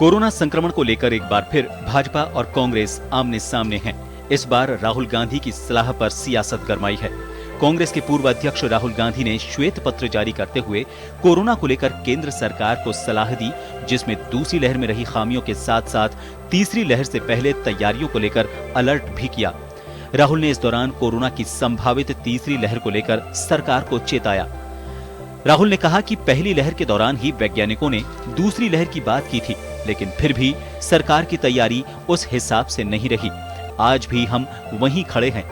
Corona संक्रमण को लेकर एक बार फिर भाजपा और कांग्रेस आमने सामने हैं। इस बार राहुल गांधी की सलाह पर सियासत गरमाई है। कांग्रेस के पूर्व अध्यक्ष राहुल गांधी ने श्वेत पत्र जारी करते हुए कोरोना को लेकर केंद्र सरकार को सलाह दी, जिसमें दूसरी लहर में रही खामियों के साथ साथ तीसरी लहर से पहले तैयारियों को लेकर अलर्ट भी किया। राहुल ने इस दौरान कोरोना की संभावित तीसरी लहर को लेकर सरकार को चेताया। राहुल ने कहा कि पहली लहर के दौरान ही वैज्ञानिकों ने दूसरी लहर की बात की थी, लेकिन फिर भी सरकार की तैयारी उस हिसाब से नहीं रही। आज भी हम वहीं खड़े हैं।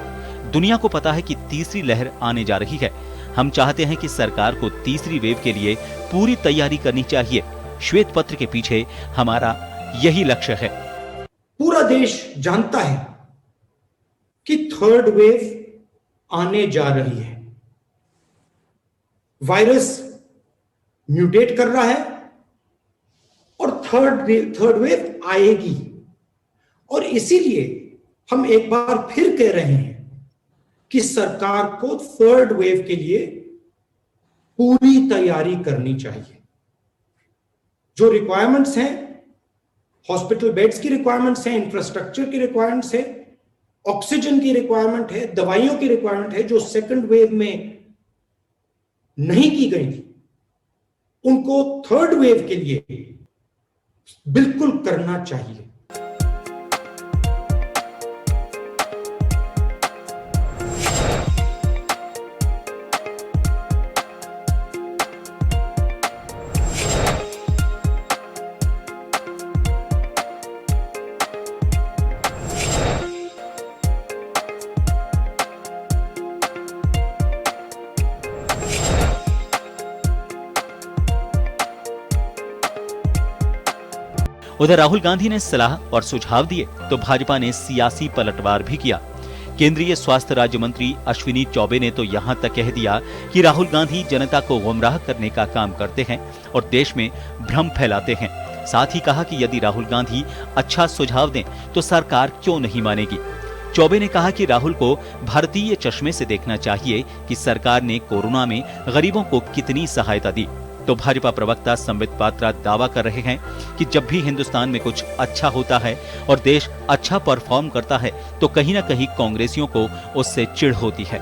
दुनिया को पता है कि तीसरी लहर आने जा रही है। हम चाहते हैं कि सरकार को तीसरी वेव के लिए पूरी तैयारी करनी चाहिए। श्वेत पत्र के पीछे हमारा यही लक्ष्य है। पूरा देश जानता है कि थर्ड वेव आने जा रही है। वायरस म्यूटेट कर रहा है और थर्ड वेव आएगी। और इसीलिए हम एक बार फिर कह रहे हैं कि सरकार को थर्ड वेव के लिए पूरी तैयारी करनी चाहिए। जो रिक्वायरमेंट्स हैं, हॉस्पिटल बेड्स की रिक्वायरमेंट्स हैं, इंफ्रास्ट्रक्चर की रिक्वायरमेंट्स है, ऑक्सीजन की रिक्वायरमेंट है, दवाइयों की रिक्वायरमेंट है, जो सेकंड वेव में नहीं की गई थी, उनको थर्ड वेव के लिए बिल्कुल करना चाहिए। उधर राहुल गांधी ने सलाह और सुझाव दिए तो भाजपा ने सियासी पलटवार भी किया। केंद्रीय स्वास्थ्य राज्य मंत्री अश्विनी चौबे ने तो यहां तक कह दिया कि राहुल गांधी जनता को गुमराह करने का काम करते हैं और देश में भ्रम फैलाते हैं। साथ ही कहा कि यदि राहुल गांधी अच्छा सुझाव दें तो सरकार क्यों नहीं मानेगी। चौबे ने कहा कि राहुल को भारतीय चश्मे से देखना चाहिए कि सरकार ने कोरोना में गरीबों को कितनी सहायता दी। तो भाजपा प्रवक्ता संबित पात्रा दावा कर रहे हैं कि जब भी हिंदुस्तान में कुछ अच्छा होता है और देश अच्छा परफॉर्म करता है तो कहीं ना कहीं कांग्रेसियों को उससे चिढ़ होती है।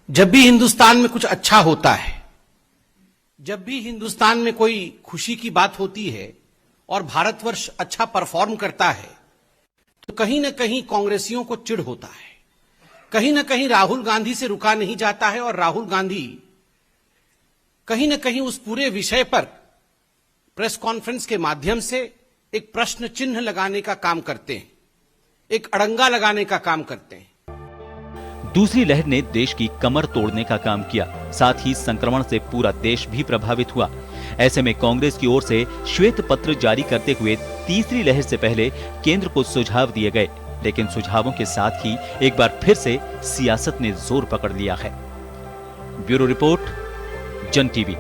जब भी हिंदुस्तान में कुछ अच्छा होता है, जब भी हिंदुस्तान में कोई खुशी की बात होती है और भारतवर्ष अच्छा परफॉर्म करता है, तो कहीं ना कहीं कांग्रेसियों को चिढ़ होता है। कहीं ना कहीं राहुल गांधी से रुका नहीं जाता है और राहुल गांधी कहीं न कहीं उस पूरे विषय पर प्रेस कॉन्फ्रेंस के माध्यम से एक प्रश्न चिन्ह लगाने का काम करते हैं, एक अड़ंगा लगाने का काम करते हैं। दूसरी लहर ने देश की कमर तोड़ने का काम किया, साथ ही संक्रमण से पूरा देश भी प्रभावित हुआ। ऐसे में कांग्रेस की ओर से श्वेत पत्र जारी करते हुए तीसरी लहर से पहले केंद्र को सुझाव दिए गए, लेकिन सुझावों के साथ ही एक बार फिर से सियासत ने जोर पकड़ लिया है। ब्यूरो रिपोर्ट, जन टीवी।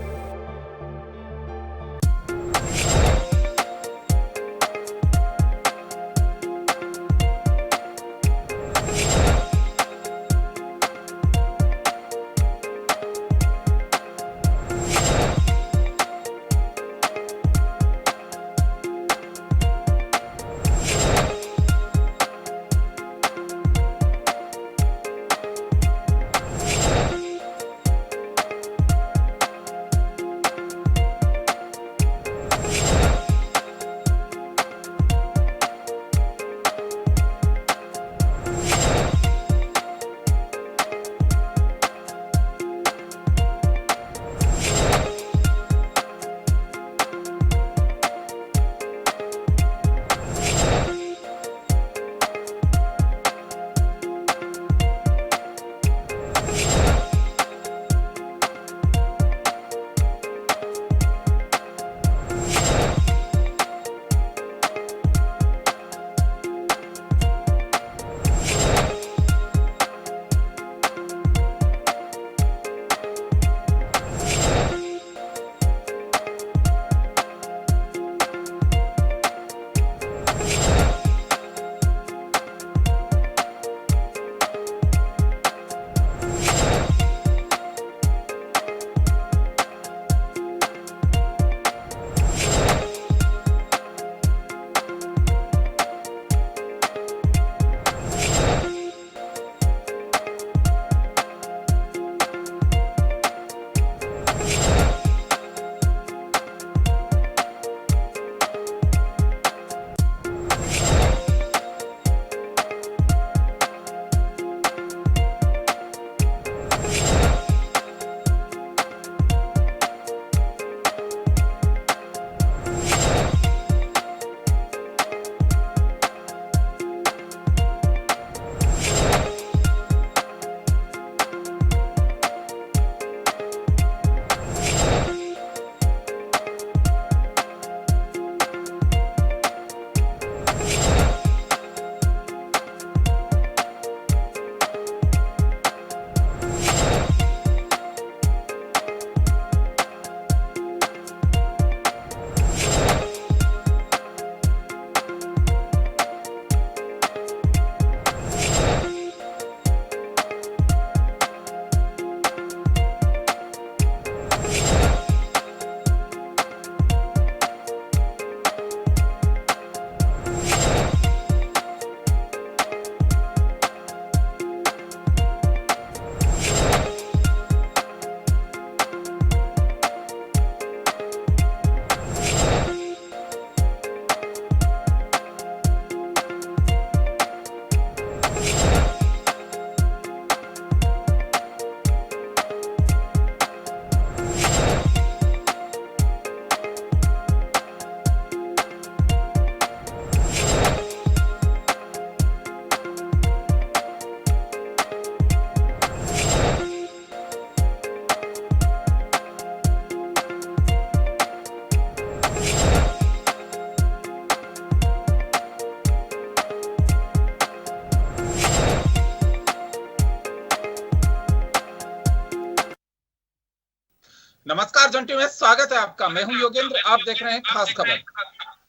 नमस्कार जंटी में स्वागत है आपका। मैं हूं योगेंद्र, आप देख रहे हैं खास खबर।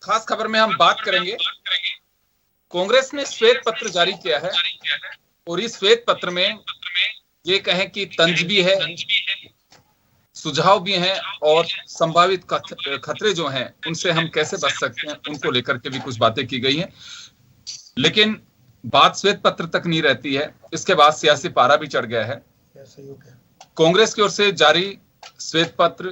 खास खबर में हम बात करेंगे, कांग्रेस ने श्वेत पत्र जारी किया है और इस श्वेत पत्र में ये कहें कि तंज भी है, सुझाव भी हैं और संभावित खतरे जो हैं उनसे हम कैसे बच सकते हैं उनको लेकर के भी कुछ बातें की गई हैं। लेकिन बात श्वेत पत्र तक नहीं रहती है, इसके बाद सियासी पारा भी चढ़ गया है। कांग्रेस की ओर से जारी श्वेत पत्र,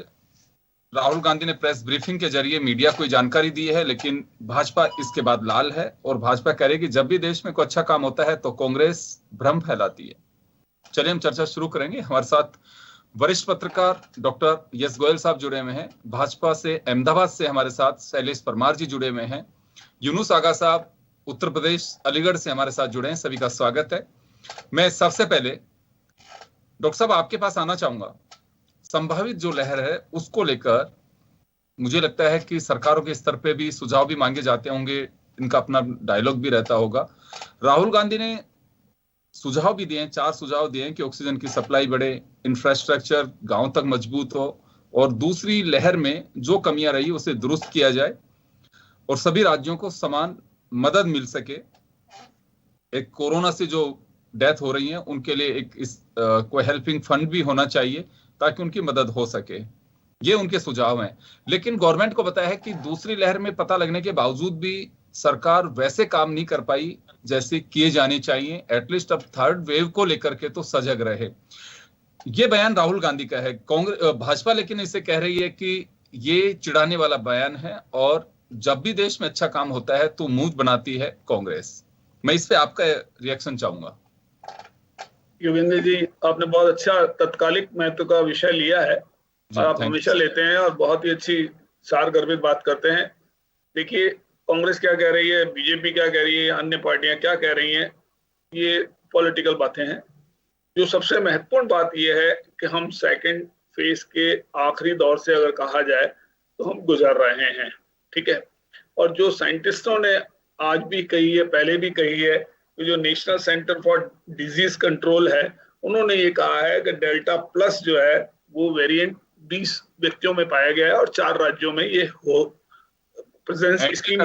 राहुल गांधी ने प्रेस ब्रीफिंग के जरिए मीडिया को जानकारी दी है, लेकिन भाजपा इसके बाद लाल है और भाजपा कह रही है कि जब भी देश में कोई अच्छा काम होता है तो कांग्रेस भ्रम फैलाती है। चलिए हम चर्चा शुरू करेंगे। हमारे साथ वरिष्ठ पत्रकार डॉक्टर यस गोयल साहब जुड़े हुए हैं, भाजपा से अहमदाबाद से हमारे साथ शैलेश परमार जी जुड़े हुए हैं, यूनुस आगा साहब उत्तर प्रदेश अलीगढ़ से हमारे साथ जुड़े हैं। सभी का स्वागत है। मैं सबसे पहले डॉक्टर साहब आपके पास आना चाहूंगा। संभावित जो लहर है उसको लेकर मुझे लगता है कि सरकारों के स्तर पे भी सुझाव भी मांगे जाते होंगे, इनका अपना डायलॉग भी रहता होगा। राहुल गांधी ने सुझाव भी दिए हैं, 4 सुझाव दिए हैं कि ऑक्सीजन की सप्लाई बढ़े, इंफ्रास्ट्रक्चर गांव तक मजबूत हो और दूसरी लहर में जो कमियां रही उसे दुरुस्त किया जाए और सभी राज्यों को समान मदद मिल सके। एक कोरोना से जो डेथ हो रही है उनके लिए एक कोई हेल्पिंग फंड भी होना चाहिए ताकि उनकी मदद हो सके। ये उनके सुझाव हैं। लेकिन गवर्नमेंट को बताया है कि दूसरी लहर में पता लगने के बावजूद भी सरकार वैसे काम नहीं कर पाई जैसे किए जाने चाहिए। एटलीस्ट अब थर्ड वेव को लेकर के तो सजग रहे। ये बयान राहुल गांधी का है। कांग्रेस भाजपा लेकिन इसे कह रही है कि ये चिढ़ाने वाला बयान है और जब भी देश में अच्छा काम होता है तो मुंह बनाती है कांग्रेस। मैं इस पे आपका रिएक्शन चाहूंगा। योगेंद्र जी, आपने बहुत अच्छा तत्कालिक महत्व का विषय लिया है और आप हमेशा लेते हैं और बहुत ही अच्छी सारगर्भित बात करते हैं। देखिए, कांग्रेस क्या कह रही है, बीजेपी क्या कह रही है, अन्य पार्टियां क्या कह रही हैं, ये पॉलिटिकल बातें हैं। जो सबसे महत्वपूर्ण बात यह है कि हम सेकंड फेज के आखिरी दौर से अगर कहा जाए तो हम गुजर रहे हैं, ठीक है। और जो साइंटिस्टों ने आज भी कही है, पहले भी कही है, जो national centre for disease control है, उन्होंने ये कहा है कि डेल्टा प्लस जो है वो वेरिएंट 20 व्यक्तियों में पाया गया है और 4 राज्यों में ये हो प्रेजेंस इसकी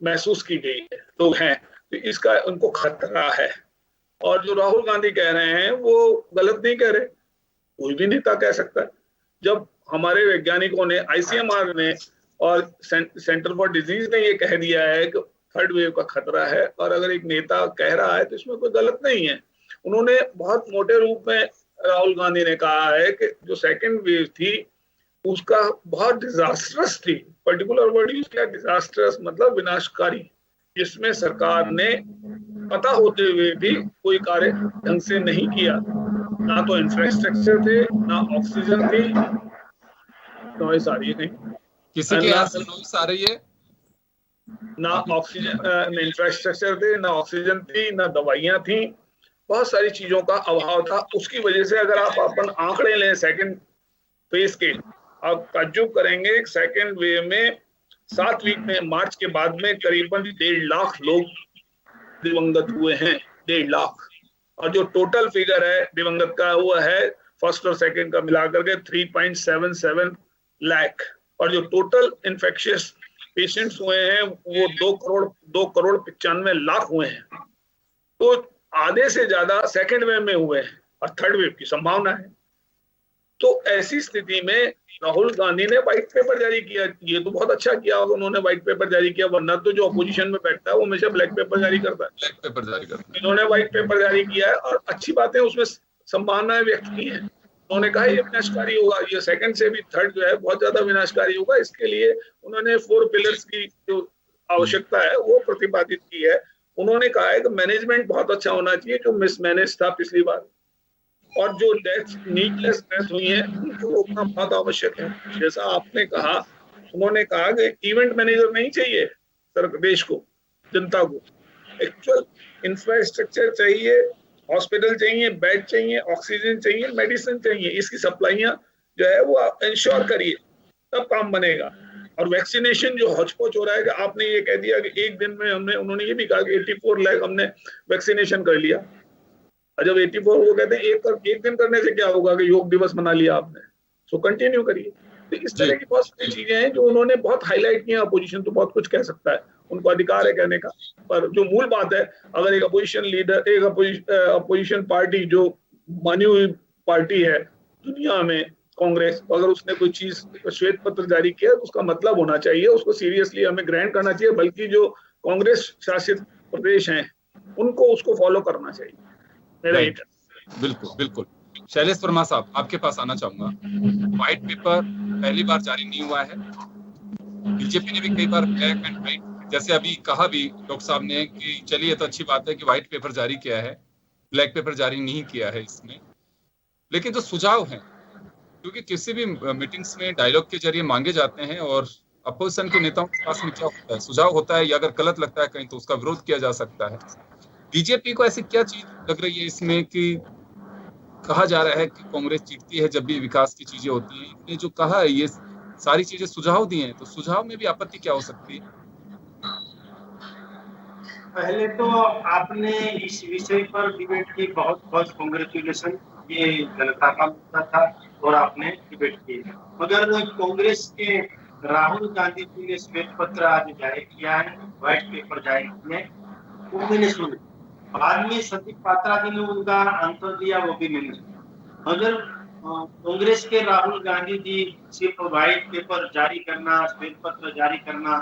महसूस की गई है, लोग हैं, तो इसका उनको खतरा है। और जो राहुल गांधी कह रहे हैं वो गलत नहीं कह रहे, कोई भी नेता कह सकता है। जब हमारे वैज्ञानिकों ने, ICMR ने और सेंटर फॉर डिजीज ने ये कह दिया है कि थर्ड वेव का खतरा है और अगर एक नेता कह रहा है तो इसमें कोई गलत नहीं है। उन्होंने बहुत मोटे रूप में राहुल गांधी ने कहा है कि जो सेकंड वेव थी उसका बहुत डिजास्टरस थी। पर्टिकुलर वर्ड यूज किया, डिजास्टरस मतलब विनाशकारी, जिसमें सरकार ने पता होते हुए भी कोई कार्य ढंग से नहीं किया। ना तो इंफ्रास्ट्रक्चर थे, ना ऑक्सीजन थी। नॉइस आ रही है कहीं? किसी के यहाँ से नॉइस आ रही है? ना ऑक्सीजन, इंफ्रास्ट्रक्चर थे, ना ऑक्सीजन थी, ना दवाइयां थी, बहुत सारी चीजों का अभाव था। उसकी वजह से अगर आप अपन आंकड़े लें सेकंड फेज के, आप ताज्जुब करेंगे। सेकंड वेव में 7 वीक में, मार्च के बाद में करीबन 1.5 लाख लोग दिवंगत हुए हैं, 1.5 लाख। और जो टोटल फिगर है दिवंगत का वो है फर्स्ट और सेकंड का मिलाकर के 3.77 लाख। और जो टोटल इन्फेक्शियस पेशेंट्स हुए हैं वो 2 करोड़ 95 लाख हुए हैं। तो आधे से ज्यादा सेकंड वेव में हुए हैं और थर्ड वेव की संभावना है। तो ऐसी स्थिति में राहुल गांधी ने व्हाइट पेपर जारी किया। ये तो बहुत अच्छा किया उन्होंने व्हाइट पेपर जारी किया, वरना तो जो अपोजिशन में बैठता है वो हमेशा ब्लैक पेपर जारी करता है। ब्लैक पेपर जारी करता है। इन्होंने व्हाइट पेपर जारी किया है और अच्छी बातें उसमें संभावनाएं व्यक्त की हैं। उन्होंने कहा ये विनाशकारी होगा, ये सेकंड से भी थर्ड जो है बहुत ज्यादा विनाशकारी होगा। इसके लिए उन्होंने 4 पिलर्स की जो आवश्यकता है वो प्रतिपादित की है। उन्होंने कहा है कि मैनेजमेंट बहुत अच्छा होना चाहिए, जो मिसमैनेज था पिछली बार, और जो डेथ, नीडलेस डेथ हुई है उनको रोकना बहुत आवश्यक है। जैसा आपने कहा, उन्होंने कहा कि इवेंट मैनेजर नहीं चाहिए देश को, जनता को। एक्चुअल इंफ्रास्ट्रक्चर चाहिए, हॉस्पिटल चाहिए, बेड चाहिए, ऑक्सीजन चाहिए, मेडिसिन चाहिए। इसकी सप्लाइयां जो है वो इंश्योर करिए, तब काम बनेगा। और वैक्सीनेशन जो हौच-पौच हो रहा है कि आपने ये कह दिया कि एक दिन में हमने, उन्होंने ये भी कहा कि 84 लाख हमने वैक्सीनेशन कर लिया। और जब 84 वो कहते हैं एक दिन करने से क्या होगा कि योग दिवस मना लिया आपने, सो कंटिन्यू करिए। तो इस तरह की बहुत सारी चीजें हैं जो उन्होंने बहुत हाईलाइट किया। अपोजिशन तो बहुत कुछ कह सकता है, उनको अधिकार है कहने का, पर जो मूल बात है, अगर एक अपोजिशन लीडर, एक अपोजिशन पार्टी जो मानी हुई पार्टी है दुनिया में, कांग्रेस, अगर उसने कोई चीज श्वेत पत्र जारी किया तो उसका मतलब होना चाहिए, उसको सीरियसली हमें ग्रहण करना चाहिए, बल्कि जो कांग्रेस शासित प्रदेश हैं उनको उसको फॉलो करना चाहिए। मेरा ये बिल्कुल बिल्कुल। शैलेश वर्मा साहब, आपके पास आना चाहूंगा। व्हाइट पेपर पहली बार जारी नहीं हुआ है, बीजेपी ने भी कई बार ब्लैक एंड व्हाइट, जैसे अभी कहा भी डॉक्टर साहब ने कि चलिए तो अच्छी बात है कि व्हाइट पेपर जारी किया है, ब्लैक पेपर जारी नहीं किया है इसमें। लेकिन जो सुझाव हैं, क्योंकि किसी भी मीटिंग्स में डायलॉग के जरिए मांगे जाते हैं, और अपोजिशन के नेताओं के पास में क्या होता है, सुझाव होता है, या अगर गलत लगता है कहीं तो उसका विरोध किया जा सकता है। बीजेपी को ऐसी क्या चीज लग रही है इसमें कि कहा जा रहा है कि कांग्रेस जीतती है जब भी विकास की चीजें होती हैं, इसने जो कहा है ये सारी चीजें सुझाव दिए हैं, तो सुझाव में भी आपत्ति क्या हो सकती है? पहले तो आपने इस विषय पर डिबेट की, बहुत बहुत कांग्रेचुलेशन, ये जनता का मुद्दा था और आपने डिबेट की। मगर कांग्रेस के राहुल गांधी जी ने श्वेत पत्र आज जारी किया है, व्हाइट पेपर जारी किया है, वो मैंने सुना। बाद में संदीप पात्रा जी ने उनका आंसर दिया, वो भी मैंने सुना। मगर कांग्रेस के राहुल गांधी जी सिर्फ व्हाइट पेपर जारी करना, श्वेत पत्र जारी करना,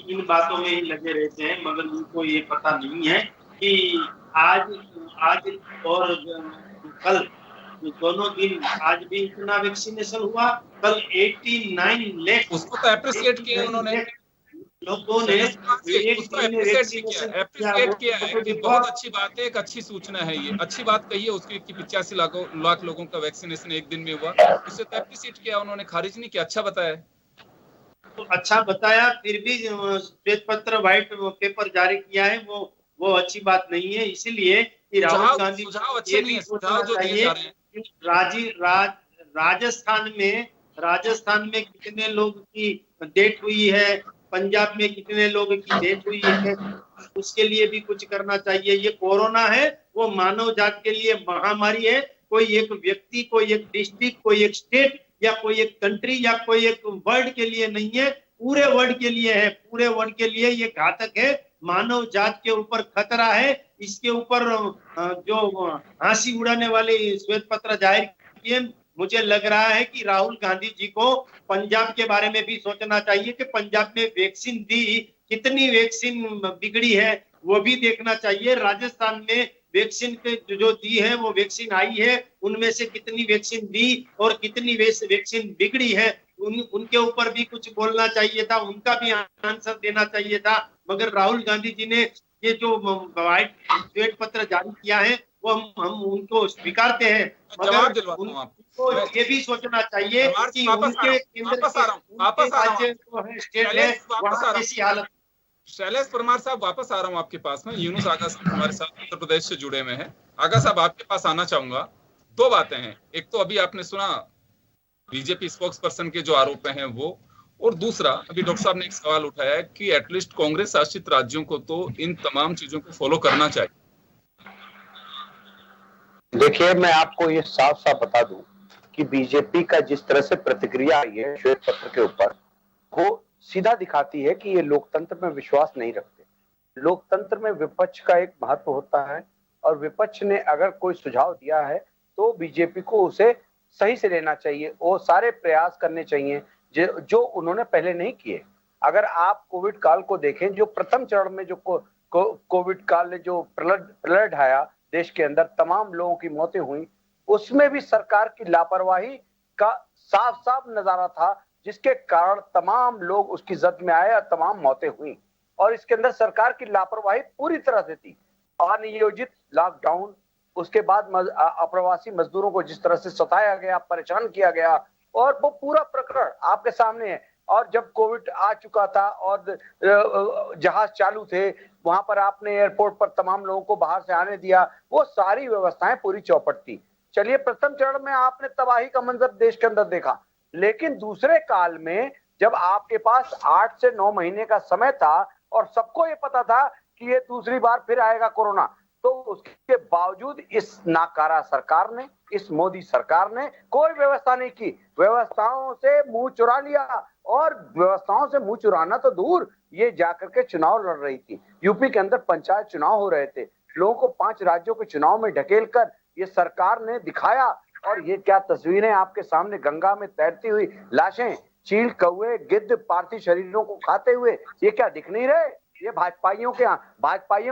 इन बातों में ही लगे रहते हैं, मगर उनको ये पता नहीं है कि आज आज और कल दोनों दिन, आज भी इतना वैक्सीनेशन हुआ, कल 89 लाख, उसको तो एप्रिशिएट किया उन्होंने, लोगों ने उसको एप्रिशिएट किया है कि बहुत अच्छी बात है, एक अच्छी सूचना है, ये अच्छी बात कही है उसकी कि 85 लाख लोगों का वैक्सीनेशन एक दिन में हुआ, उससे तो एप्रिशिएट किया उन्होंने, खारिज नहीं किया, अच्छा बताया। तो अच्छा बताया, फिर भी श्वेत पत्र व्हाइट पेपर जारी किया है, वो अच्छी बात नहीं है। इसीलिए कि राहुल गांधी अच्छे नहीं है, सुझाव जो दिए जा रहे हैं। राजस्थान में कितने लोग की डेथ हुई है, पंजाब में कितने लोग की डेथ हुई है, उसके लिए भी कुछ करना चाहिए। ये कोरोना है, वो मानव जात के लिए महामारी है, कोई एक व्यक्ति, कोई एक डिस्ट्रिक्ट, कोई एक स्टेट या कोई एक कंट्री या कोई एक वर्ल्ड के लिए नहीं है, पूरे वर्ल्ड के लिए है, पूरे वर्ल्ड के लिए ये घातक है, मानव जात के ऊपर खतरा है। इसके ऊपर जो हंसी उड़ाने वाले श्वेत पत्र जाहिर किए, मुझे लग रहा है कि राहुल गांधी जी को पंजाब के बारे में भी सोचना चाहिए कि पंजाब में वैक्सीन दी, कितनी वैक्सीन बिगड़ी है वो भी देखना चाहिए। राजस्थान में वैक्सीन जो दी है, वो वैक्सीन आई है, उनमें से कितनी वैक्सीन दी और कितनी वैक्सीन बिगड़ी है, उनके ऊपर भी कुछ बोलना चाहिए था, उनका भी आंसर देना चाहिए था। मगर राहुल गांधी जी ने ये जो व्हाइट श्वेत पत्र जारी किया है, वो हम उनको स्वीकारते हैं, मगर उनको ये भी सोचना चाहिए कि उनके केंद्र राज्य जो है, स्टेट है, वहां कैसी हालत। शैलेश परमार साहब, वापस आ रहा हूं आपके पास में। यूनुस आगा साहब हमारे साथ उत्तर प्रदेश से जुड़े हुए हैं। आगा साहब, आपके पास आना चाहूंगा। दो बातें हैं, एक तो अभी आपने सुना बीजेपी स्पोक्स पर्सन के जो आरोप हैं वो, और दूसरा अभी डॉक्टर साहब ने एक सवाल उठाया है कि एटलीस्ट कांग्रेस शासित राज्यों को तो इन तमाम चीजों को फॉलो करना चाहिए। देखिए, मैं आपको ये साफ साफ बता दूं कि बीजेपी का जिस तरह से प्रतिक्रिया आई है श्वेत पत्र के ऊपर, वो सीधा दिखाती है कि ये लोकतंत्र में विश्वास नहीं रखते। लोकतंत्र में विपक्ष का एक महत्व होता है, और विपक्ष ने अगर कोई सुझाव दिया है तो बीजेपी को उसे सही से लेना चाहिए, वो सारे प्रयास करने चाहिए जो उन्होंने पहले नहीं किए। अगर आप कोविड काल को देखें, जो प्रथम चरण में जो कोविड काल ने जो प्रलय ढाया देश के अंदर, तमाम लोगों की मौतें हुई, उसमें भी सरकार की लापरवाही का साफ साफ नजारा था, जिसके कारण तमाम लोग उसकी जद में आए और तमाम मौतें हुई। और इसके अंदर सरकार की लापरवाही पूरी तरह से थी। अनियोजित लॉकडाउन, उसके बाद अप्रवासी मजदूरों को जिस तरह से सताया गया, परेशान किया गया, और वो पूरा प्रकरण आपके सामने है। और जब कोविड आ चुका था और जहाज चालू थे, वहां पर आपने एयरपोर्ट पर तमाम लोगों को बाहर से आने दिया, वो सारी व्यवस्थाएं पूरी चौपट थी। चलिए, प्रथम चरण में आपने तबाही का मंजर देश के अंदर देखा, लेकिन दूसरे काल में जब आपके पास 8 से 9 महीने का समय था और सबको ये पता था कि ये दूसरी बार फिर आएगा कोरोना, तो उसके बावजूद इस नाकारा सरकार ने, इस मोदी सरकार ने कोई व्यवस्था नहीं की, व्यवस्थाओं से मुंह चुरा लिया। और व्यवस्थाओं से मुंह चुराना तो दूर, ये जाकर के चुनाव लड़ रही थी। यूपी के अंदर पंचायत चुनाव हो रहे थे, लोगों को 5 राज्यों के चुनाव में ढकेल कर ये सरकार ने दिखाया। और ये क्या तस्वीरें आपके सामने, गंगा में तैरती हुई लाशें, चील, कौवे, गिद्ध पार्थिव शरीरों को खाते हुए, ये क्या दिख नहीं रहे? ये भाजपाइयों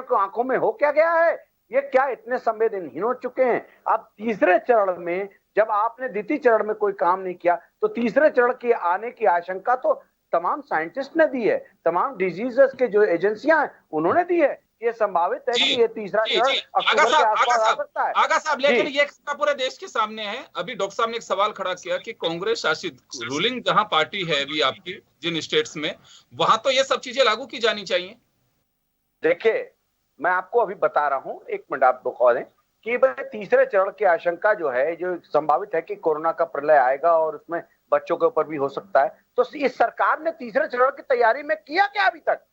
की आंखों में हो क्या गया है? ये क्या इतने संवेदनहीन हो चुके हैं? अब तीसरे चरण में जब आपने द्वितीय चरण में कोई काम नहीं किया, तो तीसरे चरण के आने की आशंका तो तमाम साइंटिस्ट ने दी है, तमाम डिजीजेस के जो एजेंसियां हैं उन्होंने दी है। ये संभावित है कि ये तीसरा चरण अक्टूबर के आसपास आ सकता है। आगा साहब, लेकिन ये पूरे देश के सामने है। अभी डॉक्टर साहब ने एक सवाल खड़ा किया कि कांग्रेस शासित रूलिंग जहां पार्टी है अभी आपकी जिन स्टेट्स में, वहां तो ये सब चीजें लागू की जानी चाहिए। देखिए, मैं आपको अभी बता रहा हूं, 1 मिनट आप रुको दें, कि भाई तीसरे चरण की आशंका जो है, जो संभावित है कि कोरोना का प्रलय आएगा और उसमें बच्चों के ऊपर भी हो सकता है, तो इस सरकार ने तीसरे चरण की तैयारी में किया क्या अभी तक?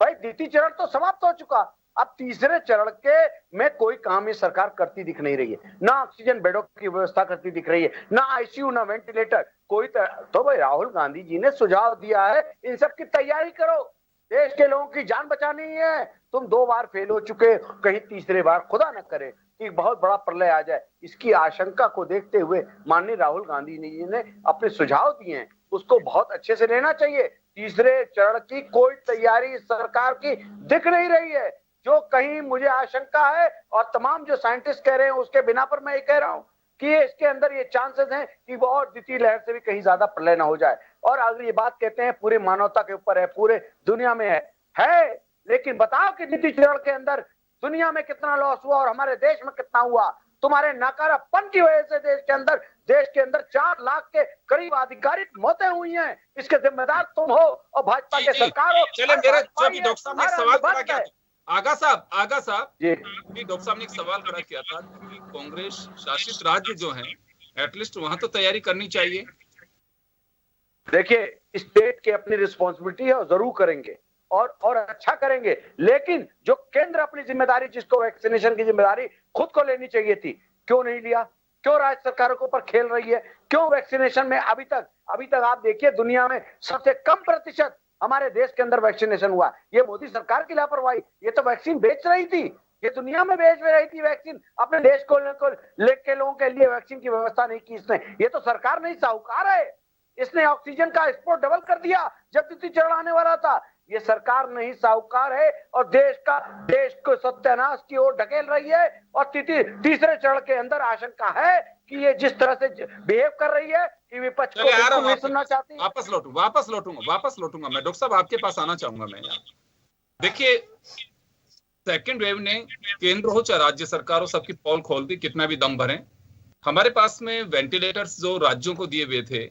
भाई द्वितीय चरण तो समाप्त हो चुका, अब तीसरे चरण के में कोई काम ये सरकार करती दिख नहीं रही है। ना ऑक्सीजन बेडों की व्यवस्था करती दिख रही है, ना आईसीयू, ना वेंटिलेटर, कोई तो भाई राहुल गांधी जी ने सुझाव दिया है इन सब की तैयारी करो, देश के लोगों की जान बचानी है। तुम 2 बार फेल हो चुके, कहीं तीसरे बार खुदा न करे कि बहुत बड़ा प्रलय आ जाए, इसकी आशंका को देखते हुए माननीय राहुल गांधी जी ने अपने सुझाव दिए हैं, उसको बहुत अच्छे से लेना चाहिए। तीसरे चरण की कोई तैयारी सरकार की दिख नहीं रही है। जो कहीं मुझे आशंका है, और तमाम जो साइंटिस्ट कह रहे हैं उसके बिना पर मैं ये कह रहा हूं कि इसके अंदर ये चांसेस हैं कि वो और द्वितीय लहर से भी कहीं ज्यादा प्रलय ना हो जाए। और अगर ये बात कहते हैं पूरी मानवता के ऊपर है, पूरे दुनिया में है, लेकिन बताओ कि द्वितीय चरण के अंदर दुनिया में कितना लॉस हुआ और हमारे देश में कितना हुआ? तुम्हारे नाकारापन की वजह से देश के अंदर 4 लाख के करीब आधिकारिक मौतें हुई हैं। इसके जिम्मेदार तुम हो और भाजपा के सरकार हो। चले, मेरा डॉक्टर साहब ने एक सवाल खड़ा किया, आगा साहब जी डॉक्टर साहब ने एक सवाल खड़ा किया था कि कांग्रेस शासित राज्य जो हैं, एटलीस्ट वहां तो तैयारी करनी चाहिए। देखिए, स्टेट की अपनी रिस्पॉन्सिबिलिटी है और जरूर करेंगे और अच्छा करेंगे, लेकिन जो केंद्र अपनी जिम्मेदारी, जिसको वैक्सीनेशन की जिम्मेदारी खुद को लेनी चाहिए थी, क्यों नहीं लिया? क्यों राज्य सरकारों के ऊपर खेल रही है? क्यों वैक्सीनेशन में अभी तक आप देखिए दुनिया में सबसे कम प्रतिशत हमारे देश के अंदर वैक्सीनेशन हुआ। ये मोदी सरकार की लापरवाही। ये तो वैक्सीन बेच रही थी, ये दुनिया में बेच रही थी वैक्सीन, अपने देश को लेके लोगों के लिए वैक्सीन की व्यवस्था नहीं की इसने। ये तो सरकार नहीं, साहूकार है। इसने ऑक्सीजन का एक्सपोर्ट डबल कर दिया जब द्वितीय चरण आने वाला था। ये सरकार नहीं, साहूकार है और देश को सत्यानाश की ओर ढकेल रही है। और तीसरे चरण के अंदर आशंका है कि ये जिस तरह से बिहेव कर रही है कि विपक्ष को बिल्कुल नहीं सुनना चाहती। वापस लौटूंगा मैं डॉक्टर साहब, आपके पास आना चाहूंगा मैं यहाँ। देखिए, सेकेंड वेव ने केंद्र हो चाहे राज्य सरकार हो, सबकी पोल खोल दी, कितना भी दम भरें। हमारे पास में वेंटिलेटर्स जो राज्यों को दिए हुए थे,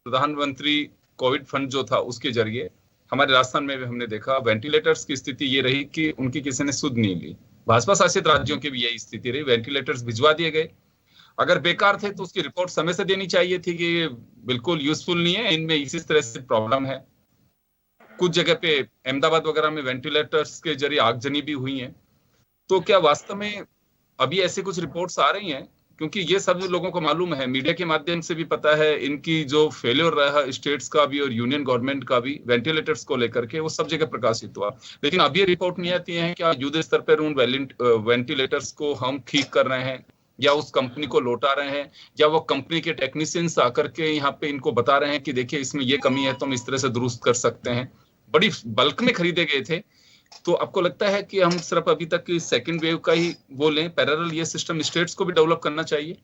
प्रधानमंत्री कोविड फंड जो था उसके जरिए, हमारे राजस्थान में भी हमने देखा वेंटिलेटर्स की स्थिति ये रही कि उनकी किसी ने सुध नहीं ली। भाजपा शासित राज्यों की भी यही स्थिति रही, वेंटिलेटर्स भिजवा दिए गए। अगर बेकार थे तो उसकी रिपोर्ट समय से देनी चाहिए थी कि बिल्कुल यूजफुल नहीं है, इनमें इसी तरह से प्रॉब्लम है। कुछ जगह पे अहमदाबाद वगैरह में वेंटिलेटर्स के जरिए आगजनी भी हुई है। तो क्या वास्तव में अभी ऐसी कुछ रिपोर्ट्स आ रही हैं? क्योंकि ये सब लोगों को मालूम है, मीडिया के माध्यम से भी पता है, इनकी जो फेलियर रहा स्टेट्स का भी और यूनियन गवर्नमेंट का भी वेंटिलेटर्स को लेकर के, वो सब जगह प्रकाशित हुआ। लेकिन अभी रिपोर्ट नहीं आती है कि युद्ध स्तर पर उन वेंटिलेटर्स को हम ठीक कर रहे हैं या उस कंपनी को लौटा रहे हैं, या वो कंपनी के टेक्नीशियंस आकर के यहाँ पे इनको बता रहे हैं कि देखिए इसमें ये कमी है तो हम इस तरह से दुरुस्त कर सकते हैं। बड़ी बल्क में खरीदे गए थे। तो आपको लगता है कि हम सिर्फ अभी तक सेकंड वेव का ही वो लें, पैरेलल ये सिस्टम स्टेट्स को भी डेवलप करना चाहिए?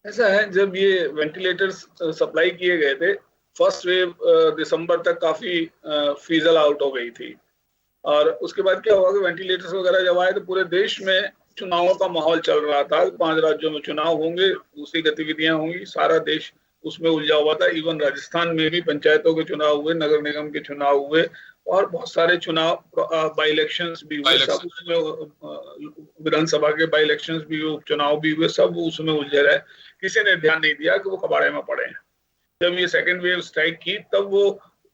ऐसा है, जब ये वेंटिलेटर्स सप्लाई किए गए थे, फर्स्ट वेव दिसंबर तक काफी फीजल आउट हो गई थी। और उसके बाद क्या हुआ कि वेंटिलेटर्स वगैरह जब आए तो पूरे देश में चुनावों का माहौल चल रहा था। 5 राज्यों में चुनाव होंगे, दूसरी गतिविधियां होंगी, सारा देश उसमें उलझा हुआ था। इवन राजस्थान में भी पंचायतों के चुनाव हुए, नगर निगम के चुनाव हुए और बहुत सारे चुनाव बाई इलेक्शंस भी हुए, सब उसमें विधानसभा के बाई इलेक्शंस भी हुए, उपचुनाव भी हुए, सब उसमें उलझे रहे। किसी ने ध्यान नहीं दिया कि वो कबाड़े में पड़े हैं। जब ये सेकेंड वेव स्ट्राइक की तब वो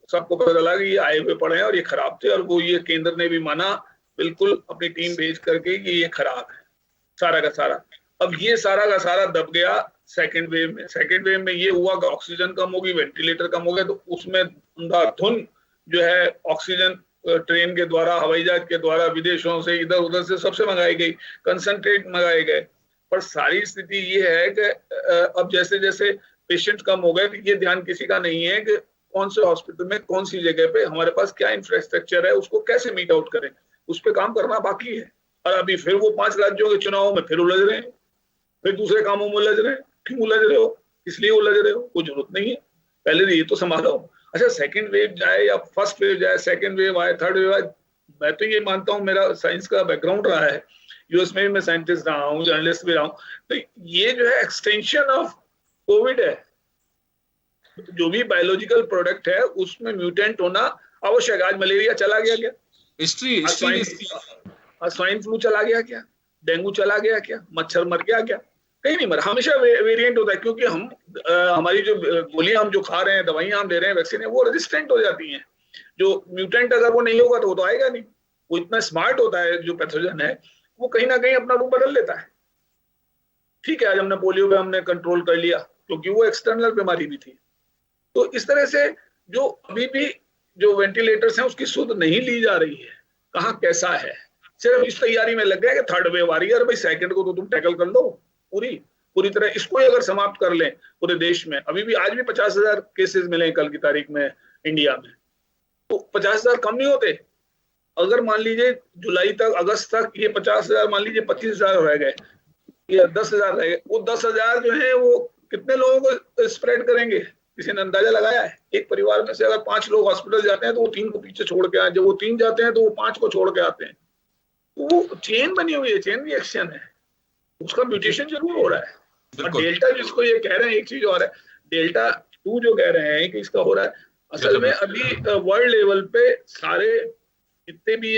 सबको पता चला कि ये आए हुए पड़े हैं और ये खराब थे। और वो ये केंद्र ने भी माना, बिल्कुल अपनी टीम भेज करके कि ये खराब है सारा का सारा। अब ये सारा का सारा दब गया सेकेंड वेव में। सेकेंड वेव में ये हुआ कि ऑक्सीजन कम होगी, वेंटिलेटर कम हो गया, तो उसमें अंधाधुन जो है ऑक्सीजन ट्रेन के द्वारा, हवाई जहाज के द्वारा विदेशों से इधर उधर से सबसे मंगाई गई, कंसंट्रेट मंगाए गए। पर सारी स्थिति ये है कि अब जैसे जैसे पेशेंट कम हो गए, ये ध्यान किसी का नहीं है कि कौन से हॉस्पिटल में कौन सी जगह पे हमारे पास क्या इंफ्रास्ट्रक्चर है, उसको कैसे मीट आउट करें, उस पर काम करना बाकी है। और अभी फिर वो 5 राज्यों के चुनावों में फिर उलझ रहे हैं, फिर दूसरे कामों में उलझ रहे हैं। क्यों उलझ रहे हो, इसलिए उलझ रहे हो, कोई जरूरत नहीं है, पहले ये तो संभालो। अच्छा, सेकंड वेव जाए या फर्स्ट वेव जाए, सेकंड वेव आए, थर्ड वेव आए, मैं तो ये मानता हूँ, मेरा साइंस का बैकग्राउंड रहा है, यूएस में भी मैं साइंटिस्ट रहा हूँ, जर्नलिस्ट भी रहा हूँ, तो ये जो है एक्सटेंशन ऑफ कोविड है। जो भी बायोलॉजिकल प्रोडक्ट है उसमें म्यूटेंट होना आवश्यक। आज मलेरिया चला गया क्या? स्वाइन फ्लू चला गया क्या? डेंगू चला गया क्या? मच्छर मर गया क्या? कहीं नहीं मरा। हमेशा वेरिएंट होता है, क्योंकि हम हमारी जो गोलियां हम जो खा रहे हैं, दवाइयां हम दे रहे हैं, वैक्सीन है, वो रेजिस्टेंट हो जाती हैं। जो म्यूटेंट अगर वो नहीं होगा तो वो तो आएगा नहीं। वो इतना स्मार्ट होता है जो पैथोजन है, वो कहीं ना कहीं अपना रूप बदल लेता है। ठीक है, आज हमने पोलियो पे हमने कंट्रोल कर लिया क्योंकि वो एक्सटर्नल बीमारी भी थी। तो इस तरह से जो अभी भी जो वेंटिलेटर्स हैं उसकी सुध नहीं ली जा रही है, कहाँ कैसा है, सिर्फ इस तैयारी में लग गया कि थर्ड वेव आ रही है, अरे भाई सेकंड को तो तुम टैकल कर लो पूरी तरह। इसको अगर समाप्त कर लें पूरे देश में, अभी भी आज भी 50,000 केसेस मिले हैं कल की तारीख में इंडिया में, तो 50,000 कम नहीं होते? अगर मान लीजिए जुलाई तक, अगस्त तक ये 50,000, मान लीजिए 25,000 रह गए या 10,000 रह गए, वो 10,000 जो है वो कितने लोगों को स्प्रेड करेंगे? किसी ने अंदाजा लगाया है? एक परिवार में से अगर 5 लोग हॉस्पिटल जाते हैं तो वो 3 को पीछे छोड़ के आए, जब वो 3 जाते हैं तो वो 5 को छोड़ के आते हैं। तो वो चेन बनी हुई है, चेन रिएक्शन है, उसका म्यूटेशन जरूर हो रहा है। और डेल्टा जिसको ये कह रहे हैं, एक चीज और है, डेल्टा 2 जो कह रहे हैं कि इसका हो रहा है, असल में अभी वर्ल्ड लेवल पे सारे जितने भी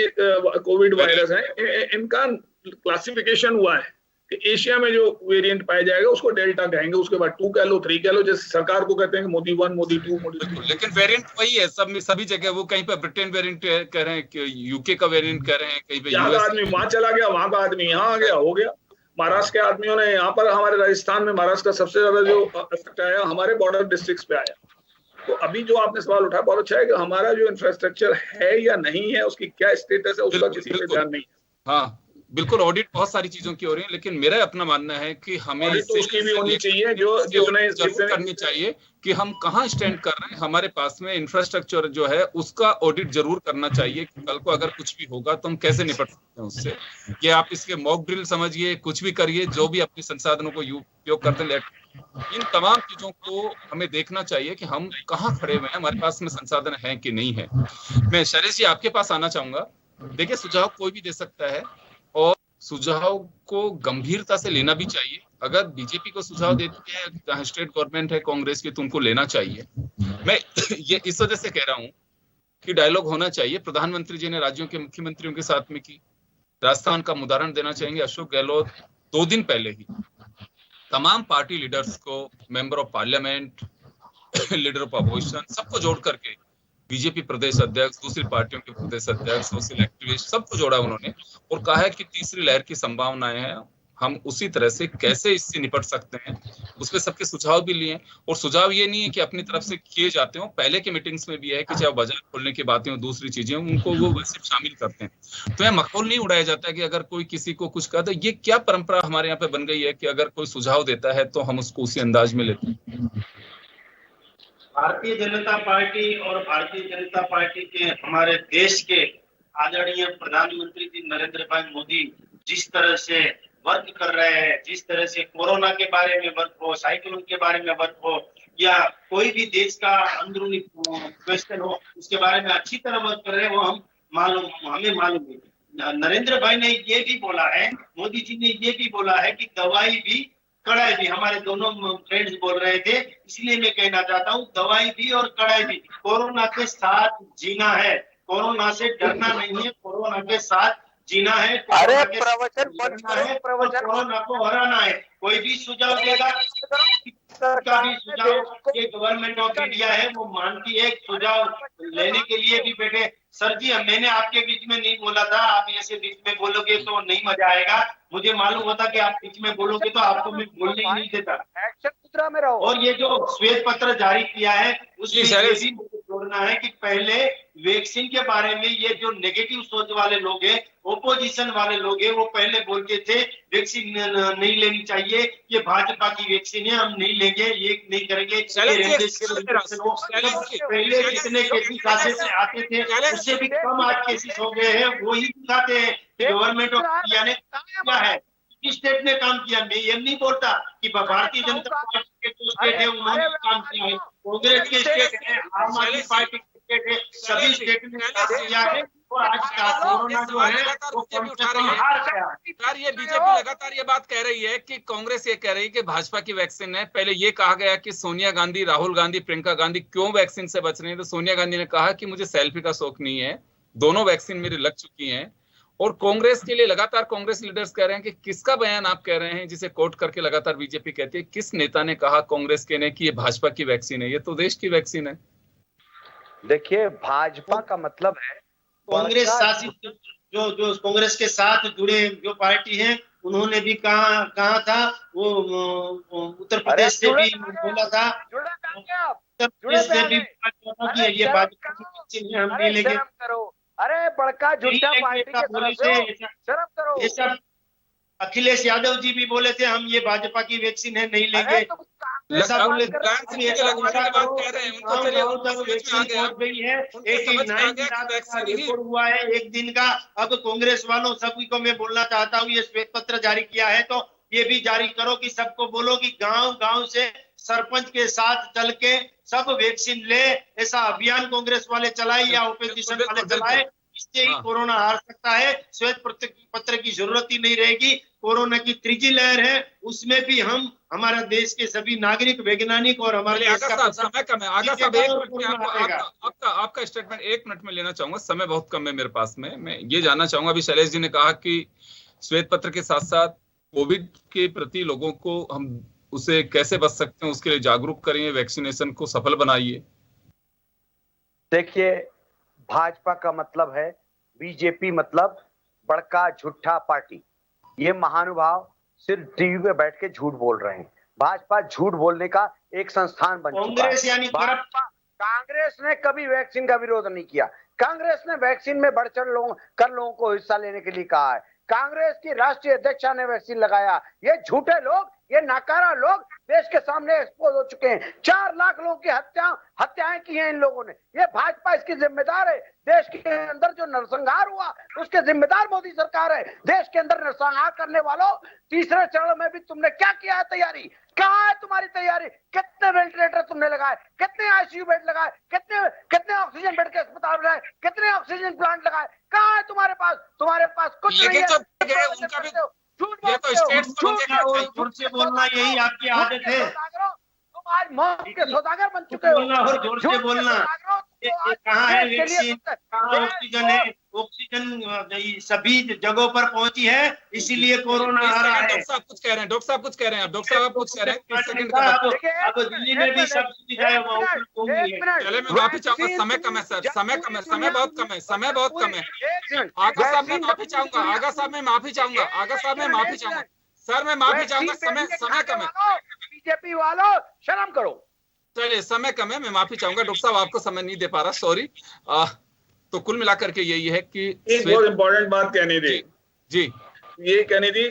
कोविड वायरस हैं, इनका क्लासिफिकेशन हुआ है कि एशिया में जो वेरिएंट पाया जाएगा उसको डेल्टा कहेंगे, उसके बाद 2 कह लो, 3 कह लो, जैसे सरकार को कहते हैं मोदी 1, मोदी 2, मोदी 3। लेकिन वेरिएंट वही है सब में, सभी जगह। वो कहीं पे ब्रिटेन वेरिएंट कह रहे हैं, यूके का वेरिएंट कह रहे हैं, कहीं पे यहाँ का आदमी वहां चला गया, वहां का आदमी यहाँ आ गया, हो गया। महाराष्ट्र के आदमियों ने यहाँ पर, हमारे राजस्थान में महाराष्ट्र का सबसे ज्यादा जो इफेक्ट आया हमारे बॉर्डर डिस्ट्रिक्ट्स पे आया। तो अभी जो आपने सवाल उठाया बहुत अच्छा है कि हमारा जो इंफ्रास्ट्रक्चर है या नहीं है, उसकी क्या स्टेटस है, उसका किसी पे ध्यान नहीं है। हाँ बिल्कुल, ऑडिट बहुत सारी चीजों की हो रही है, लेकिन मेरा अपना मानना है कि हमें तो उसकी भी होनी चाहिए, जो जितने जरूर करनी चाहिए कि हम कहाँ स्टैंड कर रहे हैं, हमारे पास में इंफ्रास्ट्रक्चर जो है उसका ऑडिट जरूर करना चाहिए कि कल को अगर कुछ भी होगा तो हम कैसे निपट सकते हैं उससे। ये आप इसके मॉक ड्रिल समझिए, कुछ भी करिए, जो भी अपने संसाधनों को उपयोग करते हैं, इन तमाम चीजों को हमें देखना चाहिए कि हम कहाँ खड़े हुए हैं, हमारे पास में संसाधन है कि नहीं है। मैं शैलेश जी आपके पास आना चाहूंगा। देखिए, सुझाव कोई भी दे सकता है और सुझाव को गंभीरता से लेना भी चाहिए। अगर बीजेपी को सुझाव देती है, चाहे स्टेट गवर्नमेंट है कांग्रेस की, तो उनको लेना चाहिए। मैं ये इस वजह से कह रहा हूं कि डायलॉग होना चाहिए। प्रधानमंत्री जी ने राज्यों के मुख्यमंत्रियों के साथ में की, राजस्थान का उदाहरण देना चाहेंगे। अशोक गहलोत 2 दिन पहले ही तमाम पार्टी लीडर्स को, member of parliament, leader of opposition, सबको जोड़ करके, बीजेपी प्रदेश अध्यक्ष, दूसरी पार्टियों के प्रदेश अध्यक्ष, सोशल एक्टिविस्ट, सबको जोड़ा उन्होंने और कहा है कि तीसरी लहर की संभावनाएं हैं, हम उसी तरह से कैसे इससे निपट सकते हैं, उस पर सबके सुझाव भी लिए। और सुझाव ये नहीं है कि अपनी तरफ से किए जाते हो, पहले के मीटिंग्स में भी है कि चाहे बाजार खोलने की बातें हो, दूसरी चीजें, उनको वो वैसे शामिल करते हैं। तो यह मखौल नहीं उड़ाया जाता है कि अगर कोई किसी को कुछ कहा, तो ये क्या परंपरा हमारे यहाँ पे बन गई है कि अगर कोई सुझाव देता है तो हम उसको उसी अंदाज में लेते हैं। भारतीय जनता पार्टी और भारतीय जनता पार्टी के हमारे देश के आदरणीय प्रधानमंत्री जी नरेंद्र भाई मोदी जिस तरह से वर्क कर रहे हैं, जिस तरह से कोरोना के बारे में वर्क हो, साइक्लोन के बारे में वर्क हो, या कोई भी देश का अंदरूनी क्वेश्चन हो, उसके बारे में अच्छी तरह वर्क कर रहे हैं, वो हमें मालूम है। नरेंद्र भाई ने ये भी बोला है, मोदी जी ने ये भी बोला है कि दवाई भी कड़ाई भी, हमारे दोनों फ्रेंड्स बोल रहे थे, इसलिए मैं कहना चाहता हूँ दवाई भी और कड़ाई भी, कोरोना के साथ जीना है, कोरोना से डरना नहीं है, कोरोना के साथ जीना है, अरे प्रवचन बंद करो, है, प्रवचन कोरोना को हराना है। कोई भी सुझाव देगा, का भी सुझाव ये गवर्नमेंट ऑफ इंडिया है वो मानती है, सुझाव लेने के लिए भी बैठे। सर जी, मैंने आपके बीच में नहीं बोला था, आप ऐसे बीच में बोलोगे तो नहीं मजा आएगा। मुझे मालूम होता कि आप बीच में बोलोगे तो आपको मैं बोलने ही नहीं देता। एक्शन मुद्रा में रहो। और ये जो श्वेत पत्र जारी किया है उसमें जी, ये भी मुझे जोड़ना है कि पहले वैक्सीन के बारे में ये जो नेगेटिव सोच वाले लोग हैं, ओपोजिशन वाले लोग हैं, वो पहले बोलते थे वैक्सीन नहीं लेनी चाहिए, ये भाजपा की वैक्सीन है, हम नहीं लेंगे, ये नहीं करेंगे। पहले जितने केसेस आते थे उससे भी कम आज केसेस हो गए हैं। वही दिखाते हैं कि गवर्नमेंट ऑफ इंडिया ने क्या है, स्टेट ने काम किया। मैं ये नहीं बोलता कि भारतीय जनता पार्टी के जो स्टेट है उन्होंने काम किया है, कांग्रेस के स्टेट है, आम आदमी पार्टी के स्टेट है, सभी स्टेट ने काम किया है। और आज का कोरोना जो है वो कम से कम हार गया। यार ये बीजेपी लगातार ये बात कह रही है कि कांग्रेस ये कह रही है कि भाजपा की वैक्सीन है। पहले ये कहा गया कि सोनिया गांधी, राहुल गांधी, प्रियंका गांधी क्यों वैक्सीन से बच रही है, तो सोनिया गांधी ने कहा कि मुझे सेल्फी का शौक नहीं है, दोनों वैक्सीन मेरी लग चुकी हैं। और कांग्रेस के लिए लगातार कांग्रेस लीडर्स कह रहे हैं कि किसका बयान आप कह रहे हैं जिसे कोट करके लगातार बीजेपी कहती है, किस नेता ने कहा कांग्रेस के ने कि ये भाजपा की वैक्सीन है, ये तो देश की वैक्सीन है। देखिए, भाजपा का मतलब है कांग्रेस शासित जो कांग्रेस के साथ जुड़े जो पार्टी हैं उन्होंने भी कहा था, वो उत्तर प्रदेश से भी बोला था, उत्तर प्रदेश से भी ये भाजपा की वैक्सीन है, हम नहीं लेंगे। अरे बड़का झूठा पार्टी के सदस्य, शर्म करो। ये सब अखिलेश यादव जी भी बोले थे हम ये भाजपा की वैक्सीन है, नहीं लेंगे। ऐसा बोले हुआ है एक दिन का। अब कांग्रेस वालों सभी को मैं बोलना चाहता हूँ, ये श्वेत पत्र जारी किया है तो ये भी जारी करो कि सबको बोलो कि गांव गांव से सरपंच के साथ चल के सब वैक्सीन ले। ऐसा अभियान कांग्रेस वाले चलाए या ओपोजिशन वाले चलाए, इससे ही कोरोना हार सकता है। श्वेत पत्र की जरूरत ही नहीं रहेगी। कोरोना की तीसरी लहर है, उसमें भी हम, हमारा देश के सभी नागरिक, वैज्ञानिक और हमारे समय कम है। आगा साहब, एक मिनट में आपका स्टेटमेंट 1 मिनट में लेना चाहूंगा, समय बहुत कम है मेरे पास में। मैं ये जानना चाहूंगा, अभी शैलेश जी ने कहा कि श्वेत पत्र के साथ साथ कोविड के प्रति लोगों को हम उसे कैसे बच सकते हैं उसके लिए जागरूक करिए, वैक्सीनेशन को सफल बनाइए। देखिए, भाजपा का मतलब है, बीजेपी मतलब बड़का झूठा पार्टी। ये महानुभाव सिर्फ टीवी पे बैठ के झूठ बोल रहे हैं। भाजपा झूठ बोलने का एक संस्थान बन चुका है। कांग्रेस ने कभी वैक्सीन का विरोध नहीं किया। कांग्रेस ने वैक्सीन में बढ़ चढ़ लोगों को हिस्सा लेने के लिए कहा है। कांग्रेस की राष्ट्रीय अध्यक्षा ने वैक्सीन लगाया। ये झूठे लोग, ये नाकारा लोग देश के सामने एक्सपोज हो चुके हैं। 4 लाख लोगों की हत्याएं की हैं इन लोगों ने। ये भाजपा इसकी जिम्मेदार है। देश के अंदर जो नरसंहार हुआ उसके जिम्मेदार मोदी सरकार है। देश के अंदर नरसंहार करने वालों, तीसरे चरण में भी तुमने क्या किया है तैयारी? कहाँ है तुम्हारी तैयारी? कितने वेंटिलेटर तुमने लगाए, कितने आईसीयू बेड लगाए, कितने ऑक्सीजन बेड के अस्पताल बनाए, कितने ऑक्सीजन प्लांट लगाए? कहाँ है तुम्हारे पास? तुम्हारे पास कुछ नहीं है। ये तो जोर से बोलना यही आपकी आदत है। तुम आज मौत के सौदागर बन चुके हो। और जोर से बोलना। कहाँ है वैक्सीन, कहाँ ऑक्सीजन है? ऑक्सीजन सभी जगहों पर पहुंची है, इसीलिए कोरोना आ रहा है। डॉक्टर साहब कुछ कह रहे हैं, डॉक्टर साहब कुछ कह रहे हैं, डॉक्टर साहब कुछ कह रहे हैं। 30 सेकंड का अब दिल्ली में भी सब सुविधाएं चले, मैं माफी चाहूंगा, समय कम है सर, समय कम है, समय बहुत कम है, समय बहुत कम है। आगा साहब मैं माफी चाहूंगा, आगा साहब मैं माफी चाहूंगा, आगा साहब मैं माफी चाहूंगा, सर मैं माफी चाहूंगा, समय कम है। बीजेपी वालों शर्म करो। चलिए, समय कम है, मैं माफी चाहूंगा। डॉक्टर साहब आपको समय नहीं दे पा रहा, सॉरी। तो कुल मिलाकर के यही है कि एक बहुत इंपॉर्टेंट बात कहनी थी जी, ये कहनी थी,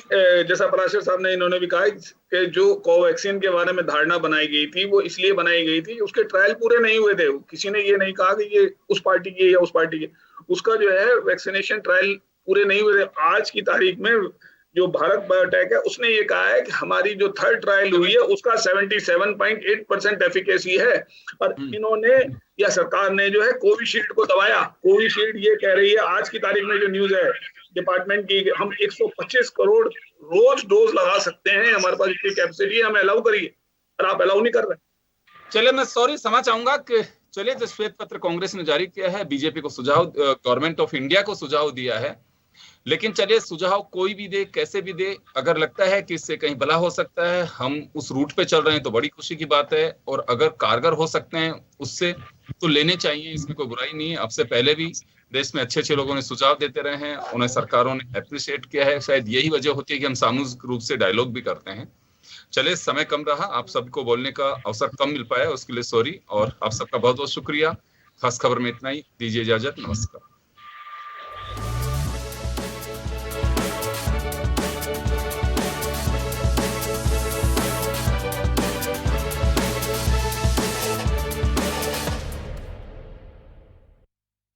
जैसा पराशर साहब ने, इन्होंने भी कहा कि जो कोवैक्सीन के बारे में धारणा बनाई गई थी वो इसलिए बनाई गई थी, उसके ट्रायल पूरे नहीं हुए थे। किसी ने ये नहीं कहा कि ये उस पार्टी की या उस पार्टी की, उसका जो है वैक्सीनेशन ट्रायल पूरे नहीं हुए थे। आज की तारीख में जो भारत बायोटेक है उसने ये कहा है कि हमारी जो 3rd ट्रायल हुई है उसका 77.8% एफिकेसी है। और इन्होंने या सरकार ने जो है कोविशील्ड को दबाया। कोविशील्ड ये कह रही है, आज की तारीख में जो न्यूज है डिपार्टमेंट की, हम 125 करोड़ रोज डोज लगा सकते हैं, हमारे पास इतनी कैपेसिटी है, हमें अलाउ करिए, और आप अलाउ नहीं कर रहे। चलिए, मैं सॉरी क्षमा चाहूंगा कि चलिए, जो श्वेत पत्र कांग्रेस ने जारी किया है, बीजेपी को सुझाव, गवर्नमेंट ऑफ इंडिया को सुझाव दिया है लेकिन चलिए, सुझाव कोई भी दे, कैसे भी दे, अगर लगता है कि इससे कहीं भला हो सकता है, हम उस रूट पे चल रहे हैं तो बड़ी खुशी की बात है। और अगर कारगर हो सकते हैं उससे, तो लेने चाहिए, इसमें कोई बुराई नहीं है। अब से पहले भी देश में अच्छे अच्छे लोगों ने सुझाव देते रहे हैं, उन्हें सरकारों ने अप्रिशिएट किया है। शायद यही वजह होती है कि हम सामूहिक रूप से डायलॉग भी करते हैं। चलिए, समय कम रहा, आप सबको बोलने का अवसर कम मिल पाया, उसके लिए सॉरी, और आप सबका बहुत बहुत शुक्रिया। खास खबर में इतना ही, दीजिए इजाजत, नमस्कार।